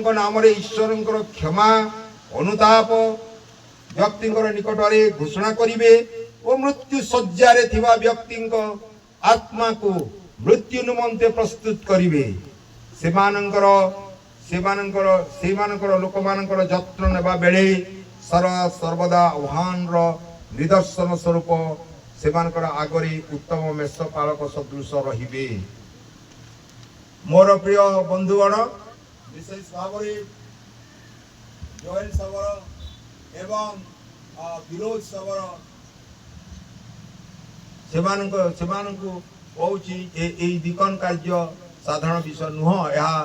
ସମସ୍ତଙ୍କ ନାମରେ ଈଶ୍ୱରଙ୍କର କ୍ଷମା ଅନୁତାପ ବ୍ୟକ୍ତିଙ୍କର ନିକଟରେ ଘୋଷଣା କରିବେ ଓ ମୃତ୍ୟୁ ଶଯ୍ୟାରେ ଥିବା ବ୍ୟକ୍ତିଙ୍କ ଆତ୍ମାକୁ ମୃତ୍ୟୁ ନିମନ୍ତେ ପ୍ରସ୍ତୁତ କରିବେ। ସେମାନଙ୍କର ଲୋକମାନଙ୍କର ଯତ୍ନ ନେବା ବେଳେ ସର୍ବଦା ଆହ୍ୱାନର ନିଦର୍ଶନ ସ୍ୱରୂପ ସେମାନଙ୍କର ଆଗରେ ଉତ୍ତମ ମେଷପାଳକ ସଦୃଶ ରହିବେ। ମୋର ପ୍ରିୟ ବନ୍ଧୁଗଣ, ବିଶେଷ ଭାବରେ ଜୋଏଲ ଶବର ଏବଂ ବିରୋଧ ଶବର ସେମାନଙ୍କୁ କହୁଛି ଏଇ ଦିକନ କାର୍ଯ୍ୟ ସାଧାରଣ ବିଷୟ ନୁହଁ, ଏହା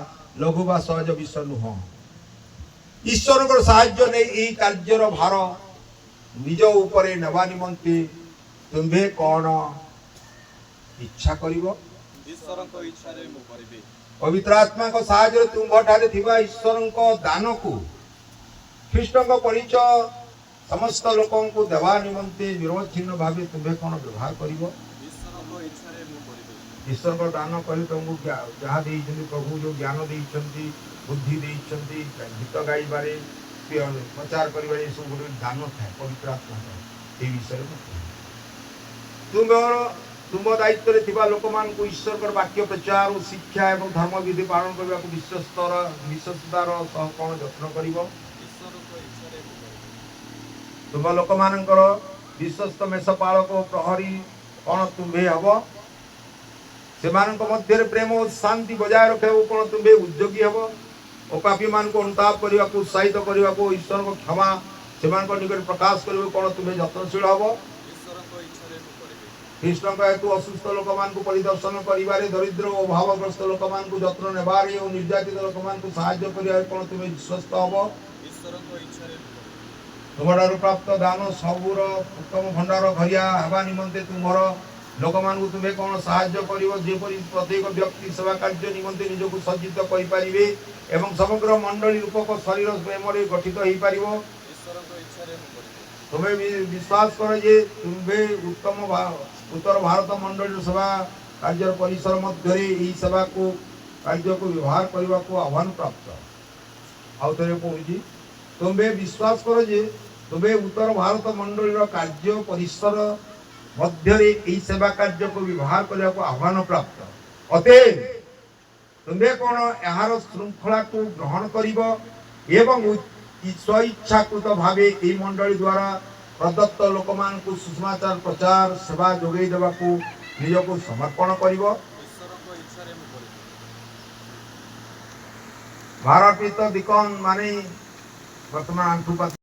ଲଘୁ ବା ସହଜ ବିଷୟ ନୁହଁ। ଈଶ୍ୱରଙ୍କର ସାହାଯ୍ୟ ନେଇ ଏହି କାର୍ଯ୍ୟର ଭାର ନିଜ ଉପରେ ନେବା ନିମନ୍ତେ ତୁମ୍ଭେ କଣ ଇଚ୍ଛା କରିବ? ଈଶ୍ୱରଙ୍କ ଇଚ୍ଛାରେ ମୁଁ କରିବି। ପବିତ୍ର ଆତ୍ମାଙ୍କ ସାହାଯ୍ୟରେ ତୁମ୍ଭଠାରେ ଥିବା ଈଶ୍ୱରଙ୍କ ଦାନକୁ ଖ୍ରୀଷ୍ଟଙ୍କ ପରିଚୟ ସମସ୍ତ ଲୋକଙ୍କୁ ଦେବା ନିମନ୍ତେ ନିରବଚ୍ଛିନ୍ନ ଭାବେ ତୁମ୍ଭେ କଣ ବ୍ୟବହାର କରିବ? ଈଶ୍ୱରଙ୍କ ଇଚ୍ଛାରେ ମୁଁ କରିବି। ଈଶ୍ୱରଙ୍କ ଦାନ କହିଲେ ତୁମକୁ ଯାହା ଦେଇଛନ୍ତି, ପ୍ରଭୁ ଯେଉଁ ଜ୍ଞାନ ଦେଇଛନ୍ତି, ବୁଦ୍ଧି ଦେଇଛନ୍ତି, ଗୀତ ଗାଇବାରେ ପ୍ରଚାର କରିବାରେ ଏସବୁ ଗୋଟେ ଦାନ ଥାଏ ପବିତ୍ର ଆତ୍ମାଙ୍କର। এই ବିଷୟରେ ମୁଁ ତୁମ ଦାୟିତ୍ୱରେ ଥିବା ଲୋକମାନଙ୍କୁ ଈଶ୍ୱରଙ୍କର ବାକ୍ୟ ପ୍ରଚାର ଓ ଶିକ୍ଷା ଏବଂ ଧର୍ମବିଧି ପାଳନ କରିବାକୁ ବିଶ୍ୱସ୍ତତାର ସହ କଣ ଯତ୍ନ କରିବ? ଈଶ୍ୱରଙ୍କ ଇଚ୍ଛାରେ ମୁଁ କରିବି। ତୁମ ଲୋକମାନଙ୍କର ବିଶ୍ୱସ୍ତ ମେଷପାଳକ ଓ ପ୍ରହରୀ କଣ ତୁମ୍ଭେ ହବ? ସେମାନଙ୍କ ମଧ୍ୟରେ ପ୍ରେମ ଓ ଶାନ୍ତି ବଜାୟ ରଖିବାକୁ କଣ ତୁମ୍ଭେ ଉଦ୍ୟୋଗୀ ହେବ? ଓ ପାପୀମାନଙ୍କୁ ଅନୁତାପ କରିବାକୁ, ଉତ୍ସାହିତ କରିବାକୁ, ଈଶ୍ୱରଙ୍କ କ୍ଷମା ସେମାନଙ୍କ ନିକଟରେ ପ୍ରକାଶ କରିବାକୁ କଣ ତୁମ୍ଭେ ଯତ୍ନଶୀଳ ହେବ? ଈଶ୍ୱରଙ୍କ ଇଚ୍ଛାରେ ମୁଁ କରିବି। ଖ୍ରୀଷ୍ଟଙ୍କ ହେତୁ ଅସୁସ୍ଥ ଲୋକମାନଙ୍କୁ ପରିଦର୍ଶନ କରିବାରେ, ଦରିଦ୍ର ଓ ଅଭାବଗ୍ରସ୍ତ ଲୋକମାନଙ୍କୁ ଯତ୍ନ ନେବାରେ ଓ ନିର୍ଯାତିତ ଲୋକମାନଙ୍କୁ ସାହାଯ୍ୟ କରିବାରେ କଣ ତୁମେ ବିଶ୍ୱସ୍ତ ହେବ? ଈଶ୍ୱରଙ୍କ ଇଚ୍ଛାରେ ମୁଁ କରିବି। ତୁମଠାରୁ ପ୍ରାପ୍ତ ଦାନ ସବୁର ଉତ୍ତମ ଭଣ୍ଡାର ଘରିଆ ହେବା ନିମନ୍ତେ ତୁମର ଲୋକମାନଙ୍କୁ ତୁମେ କଣ ସାହାଯ୍ୟ କରିବ, ଯେପରି ପ୍ରତ୍ୟେକ ବ୍ୟକ୍ତି ସେବା କାର୍ଯ୍ୟ ନିମନ୍ତେ ନିଜକୁ ସଜ୍ଜିତ କରିପାରିବେ ଏବଂ ସମଗ୍ର ମଣ୍ଡଳୀ ରୂପକ ଶରୀର ପ୍ରେମରେ ଗଠିତ ହେଇପାରିବ। ଈଶ୍ୱରଙ୍କ ଇଚ୍ଛାରେ ମୁଁ କରିବି। ତୁମେ ବିଶ୍ୱାସ କର ଯେ ତୁମ୍ଭେ ଉତ୍ତର ଭାରତ ମଣ୍ଡଳୀର ସେବା କାର୍ଯ୍ୟର ପରିସର ମଧ୍ୟରେ ଏହି ସେବାକୁ କାର୍ଯ୍ୟକୁ ବ୍ୟବହାର କରିବାକୁ ଆହ୍ୱାନ ପ୍ରାପ୍ତ। ଆଉ ଥରେ କହୁଛି, ତୁମ୍ଭେ ବିଶ୍ୱାସ କର ଯେ ତୁମ୍ଭେ ଉତ୍ତର ଭାରତ ମଣ୍ଡଳୀର କାର୍ଯ୍ୟ ପରିସର ମଧ୍ୟରେ ଏହି ସେବା କାର୍ଯ୍ୟକୁ ବ୍ୟବହାର କରିବାକୁ ଆହ୍ୱାନ ପ୍ରାପ୍ତ। ଅତଏବ ତୁମ୍ଭେ କଣ ଏହାର ଶୃଙ୍ଖଳାକୁ ଗ୍ରହଣ କରିବ ଏବଂ ସ୍ୱଇଚ୍ଛାକୃତ ଭାବେ ଏହି ମଣ୍ଡଳୀ ଦ୍ୱାରା ପ୍ରଦତ୍ତ ଲୋକମାନଙ୍କୁ ସୁସମାଚାର ପ୍ରଚାର ସେବା ଯୋଗାଇ ଦେବାକୁ ନିଜକୁ ସମର୍ପଣ କରିବ? ଈଶ୍ୱରଙ୍କ ଇଚ୍ଛାରେ ମୁଁ କରିବି। ଭାରତୀୟ ଦିକନ ମାନେ ବର୍ତ୍ତମାନ ଆଣ୍ଠୁପାତ